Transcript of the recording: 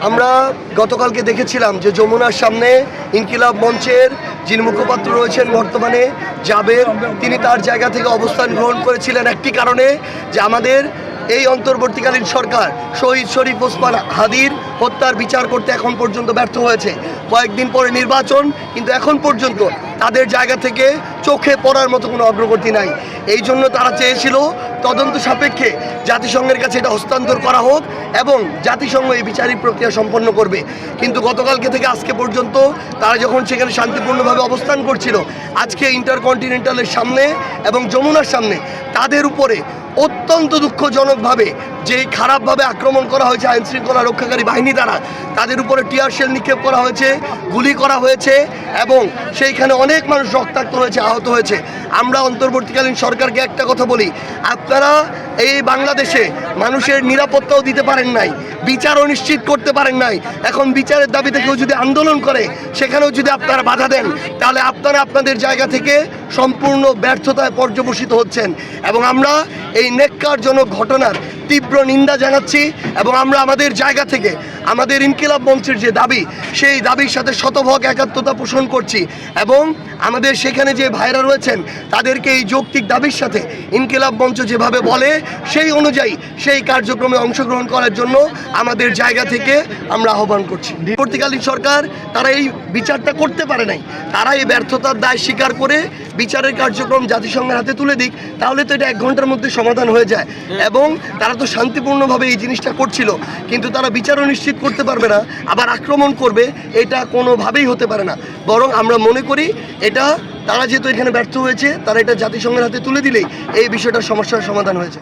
আমরা গতকালকে দেখেছিলাম যে যমুনার সামনে ইনকিলাব মঞ্চের যিনি মুখপাত্র রয়েছেন বর্তমানে জাবের, তিনি তার জায়গা থেকে অবস্থান গ্রহণ করেছিলেন একটি কারণে, যে আমাদের এই অন্তর্বর্তীকালীন সরকার শহীদ শরীফ ওসমান হাদির হত্যার বিচার করতে এখন পর্যন্ত ব্যর্থ হয়েছে। কয়েকদিন পরে নির্বাচন, কিন্তু এখন পর্যন্ত তাদের জায়গা থেকে চোখে পড়ার মতো কোনো অগ্রগতি নাই। এই জন্য তারা চেয়েছিল তদন্ত সাপেক্ষে জাতিসংঘের কাছে এটা হস্তান্তর করা হোক এবং জাতিসংঘ এই বিচারিক প্রক্রিয়া সম্পন্ন করবে। কিন্তু গতকালকে থেকে আজকে পর্যন্ত তারা যখন সেখানে শান্তিপূর্ণভাবে অবস্থান করছিল, আজকে ইন্টারকন্টিনেন্টালের সামনে এবং যমুনার সামনে তাদের উপরে অত্যন্ত দুঃখজনকভাবে যেই খারাপভাবে আক্রমণ করা হয়েছে আইনশৃঙ্খলা রক্ষাকারী বাহিনী দ্বারা, তাদের উপরে টিয়ার শেল নিক্ষেপ করা হয়েছে, গুলি করা হয়েছে এবং সেইখানে অনেক মানুষ রক্তাক্ত হয়েছে, আহত হয়েছে। আমরা অন্তর্বর্তীকালীন সরকারকে একটা কথা বলি, আপনারা এই বাংলাদেশে মানুষের নিরাপত্তাও দিতে পারেন নাই, বিচারও নিশ্চিত করতে পারেন নাই। এখন বিচারের দাবিতে কেউ যদি আন্দোলন করে সেখানেও যদি আপনারা বাধা দেন, তাহলে আপনারা আপনাদের জায়গা থেকে সম্পূর্ণ ব্যর্থতায় পর্যবসিত হচ্ছেন। এবং আমরা এই নেক্কারজনক ঘটনার তীব্র নিন্দা জানাচ্ছি এবং আমরা আমাদের জায়গা থেকে আমাদের ইনকিলাব মঞ্চের যে দাবি, সেই দাবির সাথে শতভাগ একাত্মতা পোষণ করছি এবং আমাদের সেখানে যে ভাইরা রয়েছেন তাদেরকে এই যৌক্তিক দাবির সাথে ইনকিলাব মঞ্চ যেভাবে বলে সেই অনুযায়ী সেই কার্যক্রমে অংশগ্রহণ করার জন্য আমাদের জায়গা থেকে আমরা আহ্বান করছি। পরবর্তীকালীন সরকার তারা এই বিচারটা করতে পারে নাই, তারা এই ব্যর্থতার দায় স্বীকার করে বিচারের কার্যক্রম জাতিসংঘের হাতে তুলে দিক, তাহলে তো এটা 1 ঘন্টার মধ্যে সমাধান হয়ে যায়। এবং তারা তো শান্তিপূর্ণভাবে এই জিনিসটা করছিল, কিন্তু তারা বিচারও নিশ্চিত করতে পারবে না, আবার আক্রমণ করবে, এটা কোনোভাবেই হতে পারে না। বরং আমরা মনে করি এটা তারা যেহেতু এখানে ব্যর্থ হয়েছে, তারা এটা জাতিসংঘের হাতে তুলে দিলেই এই বিষয়টার সমস্যার সমাধান হয়েছে।